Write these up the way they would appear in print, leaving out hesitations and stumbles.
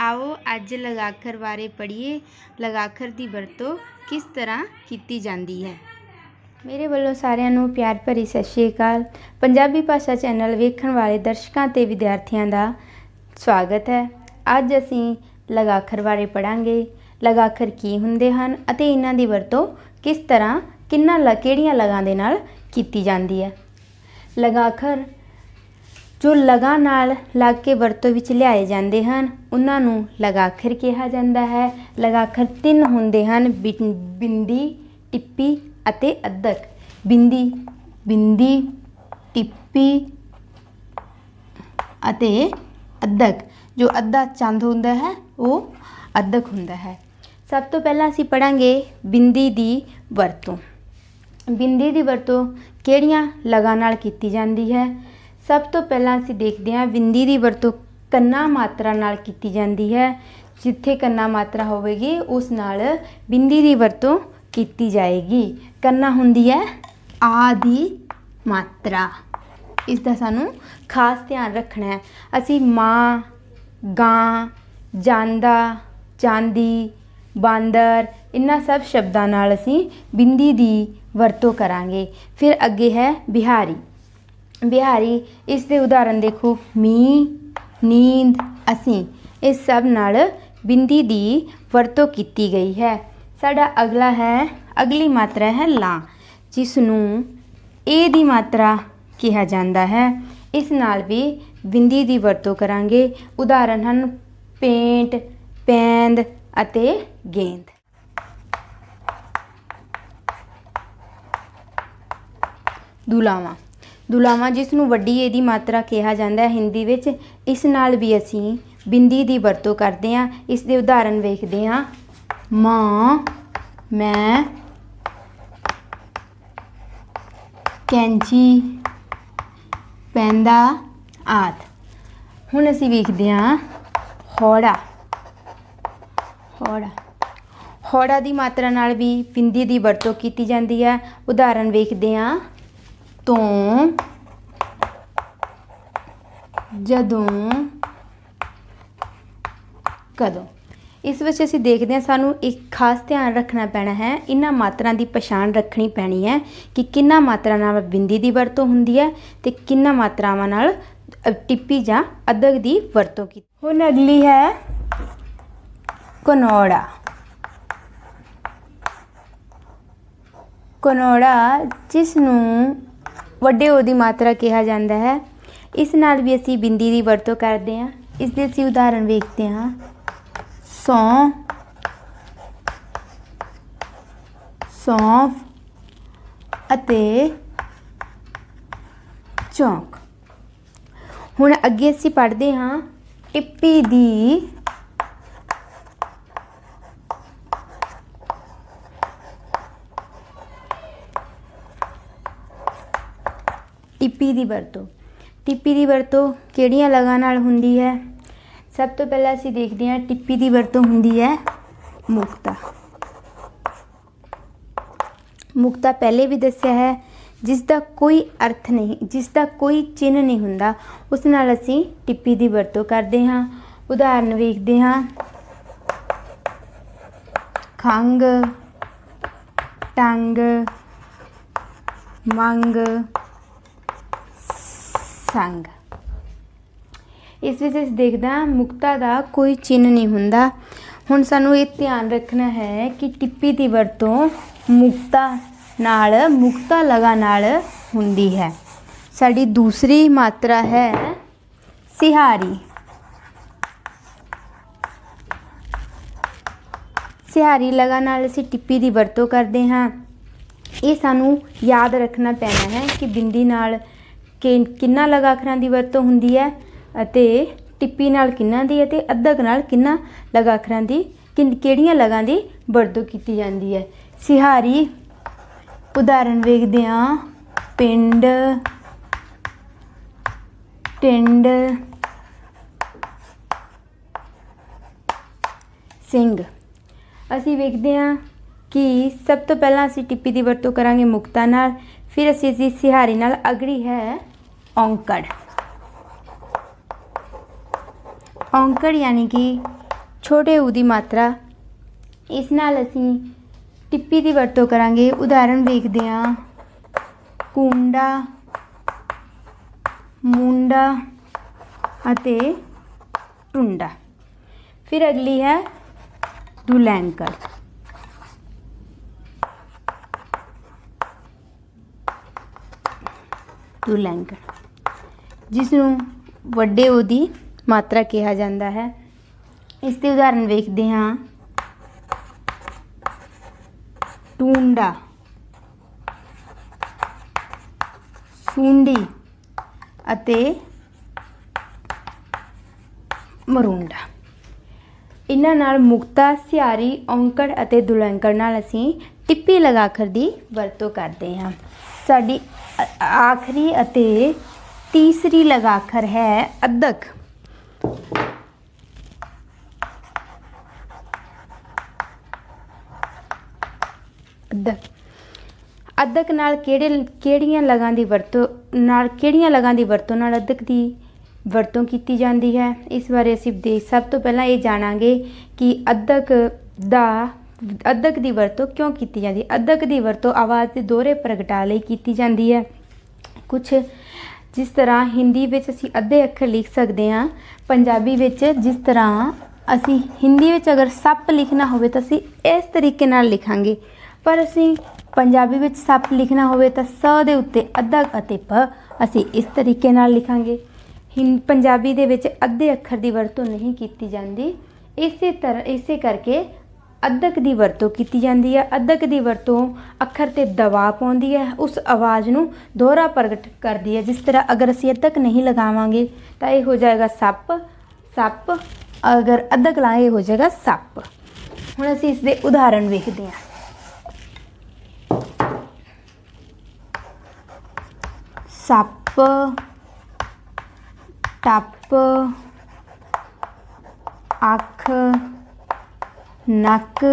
आओ अज लगाखर बारे पढ़िए। लगाखर की वरतों किस तरह की जाती है। मेरे वालों सारिਆਂ ਨੂੰ प्यार भरी सत श्री अकाल। पंजाबी भाषा चैनल वेखण वाले दर्शकों ते विद्यार्थियों का स्वागत है। अज असी लगाखर बारे पढ़ांगे। लगाखर की हुंदे हन अते इन्हां दी वरतों किस तरह किहड़ियां लगां दे नाल कीती जांदी है। लगाखर जो लगा नाल लग के वरतों विच लियाए जाते हैं उन्हां नूं लगाखर कहा जाता है। लगाखर तीन हुंदे हन, बिंदी, टिप्पी अते अद्धक। बिंदी, टिप्पी अते अद्धक। जो अद्धा चंद हुंदा है वो अद्धक हुंदा है। सब तो पहला असीं पढ़ांगे बिंदी दी वरतों। बिंदी दी वरतों किहड़ियां लगां नाल कीती जांदी है। सब तो पहला असीं देखते हैं बिंदी की वरतों कन्ना मात्रा नाल कीती जाती है। जिथे कन्ना मात्रा होगी उस नाल बिंदी की वरतों कीती जाएगी। कन्ना हुंदी है आदि मात्रा। इसका सानू खास ध्यान रखना है। असी माँ, गां, जांदा, चांदी, बांदर इन्हां सब शब्दों नाल असी बिंदी की वरतों करांगे। फिर अगे है बिहारी। बिहारी इस दे उदाहरण देखो, मी, नींद, असी। इस सब नाल बिंदी की वरतों की गई है। साडा अगला है, अगली मात्रा है ला, जिसनूं ए दी मात्रा कहा जाता है। इस नाल भी बिंदी की वरतों करांगे। उदाहरण हैं पेंट, पैंद अते गेंद। दुलावा। दुलावा जिसनूं वड्डी ए दी मात्रा कहा जाता है हिंदी विच। इस नाल भी असी बिंदी की वरतों करते हैं। इस दे उदाहरण वेखते हैं, माँ, मैं, कैंची, पैंदा आदि। हुण असी वेखते हैं हौड़ा। हौड़ा की मात्रा नाल भी बिंदी की वरतों की जाती है। उदाहरण वेखते हैं, तो, जदों, कदों। इस विच असीं देखते हैं सानू एक खास ध्यान रखना पैना है। इन्हां मात्रां की पछाण रखनी पैनी है कि किन्ना मात्रा नाल बिंदी की वरतों हुंदी है ते किन्ना मात्रावां नाल टिप्पी जां अद्धक की वरतों की। हुण अगली है कनौड़ा। कनौड़ा जिसनूं वड्डे ओ दी मात्रा कहा जाता है। इस नाल भी असी बिंदी की वरतों करते हैं। इस दे असी उदाहरण वेखते हैं, सौंफ अते चौंक। हुण अगे असी पढ़ते हैं टिप्पी दी वरतों। टिप्पी की वरतों किहड़ियां लगां नाल हुंदी है। सब तो पहला असीं देखते हैं टिप्पी की वरतों हुंदी है मुक्ता। मुक्ता पहले भी दस्सिया है, जिसका कोई अर्थ नहीं, जिसका कोई चिन्ह नहीं हुंदा, उस नाल असीं टिप्पी की वरतों करते हैं। उदाहरण वेखते हैं, खंग, टंग, मंग, संग। इस विच असीं देखते हैं मुक्ता का कोई चिन्ह नहीं हुंदा। हुण सानू ये ध्यान रखना है कि टिप्पी की वरतों मुक्ता नाल, मुक्ता लगा नाल हुंदी है। साडी दूसरी मात्रा है सिहारी। सिहारी लगा नाल असीं टिप्पी की वरतों करते हैं। ये सानू याद रखना पैना है कि बिंदी नाल किन्ना लगाखरां की वरतों हुंदी है अते टिप्पी नाल किन्ना दी अते अद्धक नाल किन्ना लगाखरां की किहड़ियां लगां दी वरतों की जाती है। सिहारी उदाहरण वेखते हैं, पिंड, टिंड, सिंह। असी वेखते हैं कि सब तो पहला असी टिप्पी की वरतों करांगे मुक्ता नाल, फिर असी सिहारी नाल। अगली है औंकड़। औंकड़ यानी कि ਛੋਟੇ ਊ ਦੀ ਮਾਤਰਾ। ਇਸ ਨਾਲ ਅਸੀਂ ਟਿੱਪੀ ਦੀ ਵਰਤੋਂ ਕਰਾਂਗੇ। ਉਦਾਹਰਣ ਵੇਖਦੇ ਹਾਂ, ਕੂੰਡਾ, ਮੁੰਡਾ ਅਤੇ ਟੁੰਡਾ। ਫਿਰ ਅਗਲੀ ਹੈ ਦੁਲੈਂਕੜ। ਦੁਲੈਂਕੜ ਜਿਸ ਨੂੰ ਵੱਡੇ ਊ ਦੀ ਮਾਤਰਾ ਕਿਹਾ ਜਾਂਦਾ ਹੈ। ਇਸ ਦੇ ਉਦਾਹਰਣ ਵੇਖਦੇ ਹਾਂ, ਟੂੰਡਾ, ਸੁੰਡੀ ਅਤੇ ਮਰੂੰਡਾ। ਇਹਨਾਂ ਨਾਲ ਮੁਕਤਾ, ਸਿਹਾਰੀ, ਔਂਕੜ ਅਤੇ ਦੁਲੈਂਕੜ ਨਾਲ ਅਸੀਂ ਟਿੱਪੀ ਲਗਾਖਰ ਦੀ ਵਰਤੋਂ ਕਰਦੇ ਹਾਂ। ਸਾਡੀ ਆਖਰੀ ਅਤੇ ਤੀਸਰੀ ਲਗਾਖਰ ਹੈ ਅੱਧਕ। ਅੱਧਕ ਅੱਧਕ ਨਾਲ ਕਿਹੜੀਆਂ ਲਗਾਂ ਦੀ ਵਰਤੋਂ ਨਾਲ ਅੱਧਕ ਦੀ ਵਰਤੋਂ ਕੀਤੀ ਜਾਂਦੀ ਹੈ, ਇਸ ਬਾਰੇ ਅਸੀਂ ਸਭ ਤੋਂ ਪਹਿਲਾਂ ਇਹ ਜਾਣਾਂਗੇ ਕਿ ਅੱਧਕ ਦੀ ਵਰਤੋਂ ਕਿਉਂ ਕੀਤੀ ਜਾਂਦੀ ਹੈ। ਅੱਧਕ ਦੀ ਵਰਤੋਂ ਆਵਾਜ਼ ਦੇ ਦੋਹਰੇ ਪ੍ਰਗਟਾਅ ਲਈ ਕੀਤੀ ਜਾਂਦੀ ਹੈ। ਕੁਛ ਜਿਸ ਤਰ੍ਹਾਂ ਹਿੰਦੀ ਵਿੱਚ ਅਸੀਂ ਅੱਧੇ ਅੱਖਰ ਲਿਖ ਸਕਦੇ ਹਾਂ, ਪੰਜਾਬੀ ਵਿੱਚ ਜਿਸ ਤਰ੍ਹਾਂ ਅਸੀਂ ਹਿੰਦੀ ਵਿੱਚ ਅਗਰ ਸੱਪ ਲਿਖਣਾ ਹੋਵੇ ਤਾਂ ਅਸੀਂ ਇਸ ਤਰੀਕੇ ਨਾਲ ਲਿਖਾਂਗੇ, ਪਰ ਅਸੀਂ ਪੰਜਾਬੀ ਵਿੱਚ ਸੱਪ ਲਿਖਣਾ ਹੋਵੇ ਤਾਂ ਸ ਦੇ ਉੱਤੇ ਅੱਧਕ ਅਤੇ ਪ ਅਸੀਂ ਇਸ ਤਰੀਕੇ ਨਾਲ ਲਿਖਾਂਗੇ। ਪੰਜਾਬੀ ਦੇ ਵਿੱਚ ਅੱਧੇ ਅੱਖਰ ਦੀ ਵਰਤੋਂ ਨਹੀਂ ਕੀਤੀ ਜਾਂਦੀ। ਇਸੇ ਕਰਕੇ ਅੱਧਕ ਦੀ ਵਰਤੋਂ ਕੀਤੀ ਜਾਂਦੀ ਹੈ। ਅੱਧਕ ਦੀ ਵਰਤੋਂ ਅੱਖਰ 'ਤੇ ਦਬਾਅ ਪਾਉਂਦੀ ਹੈ, ਉਸ ਆਵਾਜ਼ ਨੂੰ ਦੋਹਰਾ ਪ੍ਰਗਟ ਕਰਦੀ ਹੈ। ਜਿਸ ਤਰ੍ਹਾਂ ਅਗਰ ਅਸੀਂ ਅੱਧਕ ਨਹੀਂ ਲਗਾਵਾਂਗੇ ਤਾਂ ਇਹ ਹੋ ਜਾਏਗਾ ਸੱਪ, ਸੱਪ। ਅਗਰ ਅੱਧਕ ਲਾਏ ਹੋ ਜਾਏਗਾ ਸੱਪ। ਹੁਣ ਅਸੀਂ ਇਸ ਦੇ ਉਦਾਹਰਣ ਵੇਖਦੇ ਹਾਂ। ਸੱਪ, ਟੱਪ, ਅੱਖ, ਨੱਕ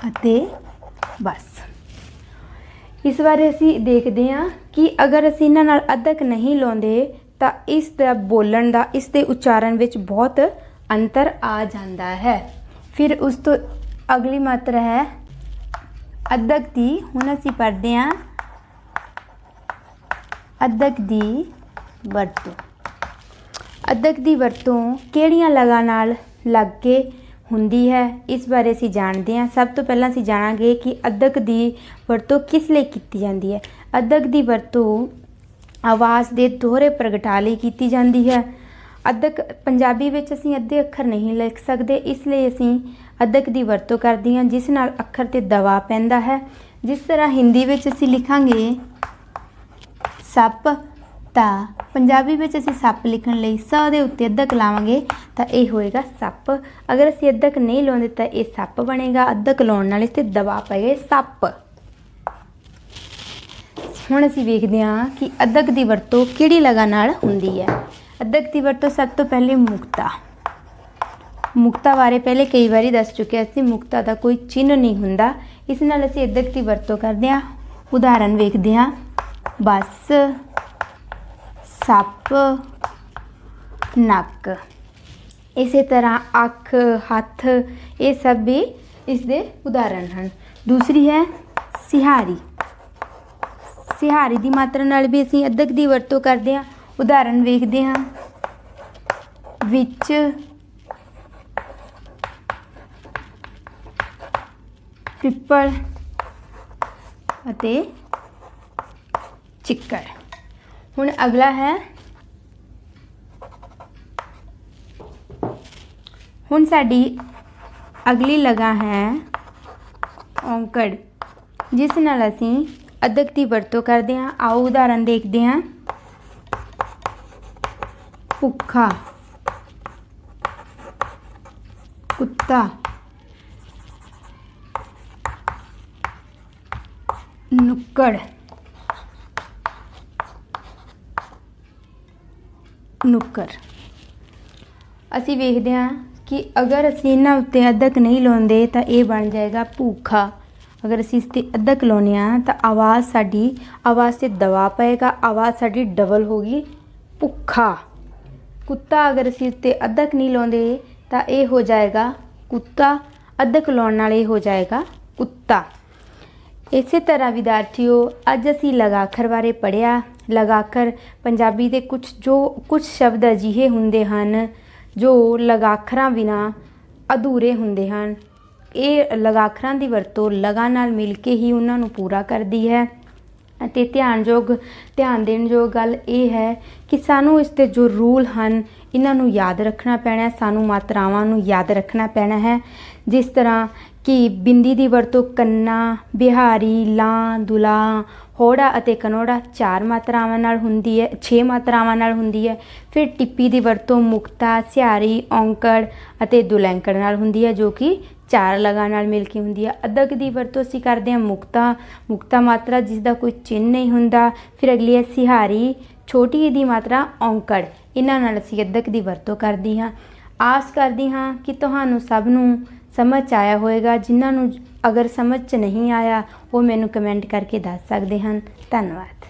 ਅਤੇ ਬਸ। ਇਸ ਬਾਰੇ ਅਸੀਂ ਦੇਖਦੇ ਹਾਂ ਕਿ ਅਗਰ ਅਸੀਂ ਇਹਨਾਂ ਨਾਲ ਅੱਧਕ ਨਹੀਂ ਲਾਉਂਦੇ ਤਾਂ ਇਸ ਦਾ ਬੋਲਣ ਦਾ, ਇਸ ਦੇ ਉਚਾਰਨ ਵਿੱਚ ਬਹੁਤ ਅੰਤਰ ਆ ਜਾਂਦਾ ਹੈ। ਫਿਰ ਉਸ ਤੋਂ ਅਗਲੀ ਮਾਤਰਾ ਹੈ ਅੱਧਕ ਦੀ। ਹੁਣ ਅਸੀਂ ਪੜ੍ਹਦੇ ਹਾਂ ਅੱਧਕ ਦੀ ਵਰਤੋਂ। ਅੱਧਕ ਦੀ ਵਰਤੋਂ ਕਿਹੜੀਆਂ ਲਗਾਂ ਨਾਲ ਲੱਗ ਕੇ ਹੁੰਦੀ ਹੈ, ਇਸ ਬਾਰੇ ਅਸੀਂ ਜਾਣਦੇ ਹਾਂ। ਸਭ ਤੋਂ ਪਹਿਲਾਂ ਅਸੀਂ ਜਾਣਾਂਗੇ ਕਿ ਅੱਧਕ ਦੀ ਵਰਤੋਂ ਕਿਸ ਲਈ ਕੀਤੀ ਜਾਂਦੀ ਹੈ। ਅੱਧਕ ਦੀ ਵਰਤੋਂ ਆਵਾਜ਼ ਦੇ ਦੋਹਰੇ ਪ੍ਰਗਟਾਅ ਲਈ ਕੀਤੀ ਜਾਂਦੀ ਹੈ। ਅੱਧਕ ਪੰਜਾਬੀ ਵਿੱਚ ਅਸੀਂ ਅੱਧੇ ਅੱਖਰ ਨਹੀਂ ਲਿਖ ਸਕਦੇ, ਇਸ ਲਈ ਅਸੀਂ ਅੱਧਕ ਦੀ ਵਰਤੋਂ ਕਰਦੇ ਹਾਂ, ਜਿਸ ਨਾਲ ਅੱਖਰ 'ਤੇ ਦਬਾਅ ਪੈਂਦਾ ਹੈ। ਜਿਸ ਤਰ੍ਹਾਂ ਹਿੰਦੀ ਵਿੱਚ ਅਸੀਂ ਲਿਖਾਂਗੇ ਸੱਪ, ਤਾਂ ਪੰਜਾਬੀ ਵਿੱਚ ਅਸੀਂ ਸੱਪ ਲਿਖਣ ਲਈ ਸ ਦੇ ਉੱਤੇ ਅੱਧਕ ਲਾਵਾਂਗੇ ਤਾਂ ਇਹ ਹੋਏਗਾ ਸੱਪ। ਅਗਰ ਅਸੀਂ ਅੱਧਕ ਨਹੀਂ ਲਾਉਂਦੇ ਤਾਂ ਇਹ ਸੱਪ ਬਣੇਗਾ। ਅੱਧਕ ਲਾਉਣ ਨਾਲ ਇਸ 'ਤੇ ਦਬਾਅ ਪਏਗਾ, ਸੱਪ। ਹੁਣ ਅਸੀਂ ਵੇਖਦੇ ਹਾਂ ਕਿ ਅੱਧਕ ਦੀ ਵਰਤੋਂ ਕਿਹੜੀ ਲਗਾਂ ਨਾਲ ਹੁੰਦੀ ਹੈ। ਅੱਧਕ ਦੀ ਵਰਤੋਂ ਸਭ ਤੋਂ ਪਹਿਲੇ ਮੁਕਤਾ ਬਾਰੇ ਪਹਿਲੇ ਕਈ ਵਾਰੀ ਦੱਸ ਚੁੱਕੇ ਅਸੀਂ। ਮੁਕਤਾ ਦਾ ਕੋਈ ਚਿੰਨ੍ਹ ਨਹੀਂ ਹੁੰਦਾ, ਇਸ ਨਾਲ ਅਸੀਂ ਅੱਧਕ ਦੀ ਵਰਤੋਂ ਕਰਦੇ ਹਾਂ। ਉਦਾਹਰਣ ਵੇਖਦੇ ਹਾਂ, ਬੱਸ, ਸੱਪ, ਨੱਕ। ਇਸੇ ਤਰ੍ਹਾਂ ਅੱਖ, ਹੱਥ, ਇਹ ਸਭ ਵੀ ਇਸ ਦੇ ਉਦਾਹਰਣ ਹਨ। ਦੂਸਰੀ ਹੈ ਸਿਹਾਰੀ। ਸਿਹਾਰੀ ਦੀ ਮਾਤਰਾ ਨਾਲ ਵੀ ਅਸੀਂ ਅੱਧਕ ਦੀ ਵਰਤੋਂ ਕਰਦੇ ਹਾਂ। ਉਦਾਹਰਣ ਵੇਖਦੇ ਹਾਂ, ਵਿੱਚ, ਪਿੱਪਲ ਅਤੇ ਚਿੱਕੜ। ਹੁਣ ਅਗਲਾ ਹੈ, ਹੁਣ ਸਾਡੀ ਅਗਲੀ ਲਗਾਂ ਹੈ ਔਂਕੜ, ਜਿਸ ਨਾਲ ਅਸੀਂ ਅੱਧਕ ਦੀ ਵਰਤੋਂ ਕਰਦੇ ਹਾਂ। ਆਓ ਉਦਾਹਰਣ ਦੇਖਦੇ ਹਾਂ, ਭੁੱਖਾ, ਕੁੱਤਾ, ਨੁੱਕੜ, ਨੁੱਕਰ। ਅਸੀਂ ਵੇਖਦੇ ਹਾਂ ਕਿ ਅਗਰ ਅਸੀਂ ਇਹਨਾਂ ਉੱਤੇ ਅੱਧਕ ਨਹੀਂ ਲਾਉਂਦੇ ਤਾਂ ਇਹ ਬਣ ਜਾਏਗਾ ਭੂਖਾ। ਅਗਰ ਅਸੀਂ ਇਸ 'ਤੇ ਅੱਧਕ ਲਾਉਂਦੇ ਹਾਂ ਤਾਂ ਆਵਾਜ਼ 'ਤੇ ਦਬਾਅ ਪਏਗਾ, ਆਵਾਜ਼ ਸਾਡੀ ਡਬਲ ਹੋ ਗਈ, ਭੁੱਖਾ। ਕੁੱਤਾ, ਅਗਰ ਅਸੀਂ ਉੱਤੇ ਅੱਧਕ ਨਹੀਂ ਲਾਉਂਦੇ ਤਾਂ ਇਹ ਹੋ ਜਾਏਗਾ ਕੁੱਤਾ, ਅੱਧਕ ਲਾਉਣ ਨਾਲ ਇਹ ਹੋ ਜਾਏਗਾ ਕੁੱਤਾ। ਇਸੇ ਤਰ੍ਹਾਂ ਵਿਦਿਆਰਥੀਓ, ਅੱਜ ਅਸੀਂ ਲਗਾਖਰ ਬਾਰੇ ਪੜ੍ਹਿਆ। ਲਗਾਖਰ ਪੰਜਾਬੀ ਦੇ ਕੁਝ ਸ਼ਬਦ ਅਜਿਹੇ ਹੁੰਦੇ ਹਨ ਜੋ ਲਗਾਖਰਾਂ ਬਿਨਾਂ ਅਧੂਰੇ ਹੁੰਦੇ ਹਨ। ਇਹ ਲਗਾਖਰਾਂ ਦੀ ਵਰਤੋਂ ਲਗਾ ਨਾਲ ਮਿਲ ਕੇ ਹੀ ਉਹਨਾਂ ਨੂੰ ਪੂਰਾ ਕਰਦੀ ਹੈ। ਅਤੇ ਧਿਆਨ ਦੇਣ ਯੋਗ ਗੱਲ ਇਹ ਹੈ ਕਿ ਸਾਨੂੰ ਇਸ ਦੇ ਜੋ ਰੂਲ ਹਨ ਇਹਨਾਂ ਨੂੰ ਯਾਦ ਰੱਖਣਾ ਪੈਣਾ, ਸਾਨੂੰ ਮਾਤਰਾਵਾਂ ਨੂੰ ਯਾਦ ਰੱਖਣਾ ਪੈਣਾ ਹੈ। ਜਿਸ ਤਰ੍ਹਾਂ ਕਿ ਬਿੰਦੀ ਦੀ ਵਰਤੋਂ ਕੰਨਾ, ਬਿਹਾਰੀ, ਲਾਂ, ਦੁਲਾ, ਹੋੜਾ ਅਤੇ ਕਨੋੜਾ 4 ਮਾਤਰਾਵਾਂ ਨਾਲ ਹੁੰਦੀ ਹੈ, 6 ਮਾਤਰਾਵਾਂ ਨਾਲ ਹੁੰਦੀ ਹੈ। ਫਿਰ ਟਿੱਪੀ ਦੀ ਵਰਤੋਂ ਮੁਕਤਾ, ਸਿਹਾਰੀ, ਔਂਕੜ ਅਤੇ ਦੁਲੈਂਕੜ ਨਾਲ ਹੁੰਦੀ ਹੈ, ਜੋ ਕਿ 4 ਲਗਾ ਨਾਲ ਮਿਲ ਕੇ ਹੁੰਦੀ ਹੈ। ਅੱਧਕ ਦੀ ਵਰਤੋਂ ਅਸੀਂ ਕਰਦੇ ਹਾਂ ਮੁਕਤਾ ਮਾਤਰਾ ਜਿਸ ਦਾ ਕੋਈ ਚਿੰਨ੍ਹ ਨਹੀਂ ਹੁੰਦਾ। ਫਿਰ ਅਗਲੀ ਹੈ ਸਿਹਾਰੀ, ਛੋਟੀ ਦੀ ਮਾਤਰਾ ਔਂਕੜ, ਇਹਨਾਂ ਨਾਲ ਅਸੀਂ ਅੱਧਕ ਦੀ ਵਰਤੋਂ ਕਰਦੇ ਹਾਂ। ਆਸ ਕਰਦੀ ਹਾਂ ਕਿ ਤੁਹਾਨੂੰ ਸਭ ਨੂੰ ਸਮਝ 'ਚ ਆਇਆ ਹੋਵੇਗਾ। ਜਿਨ੍ਹਾਂ ਨੂੰ ਅਗਰ ਸਮਝ 'ਚ ਨਹੀਂ ਆਇਆ ਉਹ ਮੈਨੂੰ ਕਮੈਂਟ ਕਰਕੇ ਦੱਸ ਸਕਦੇ ਹਨ। ਧੰਨਵਾਦ।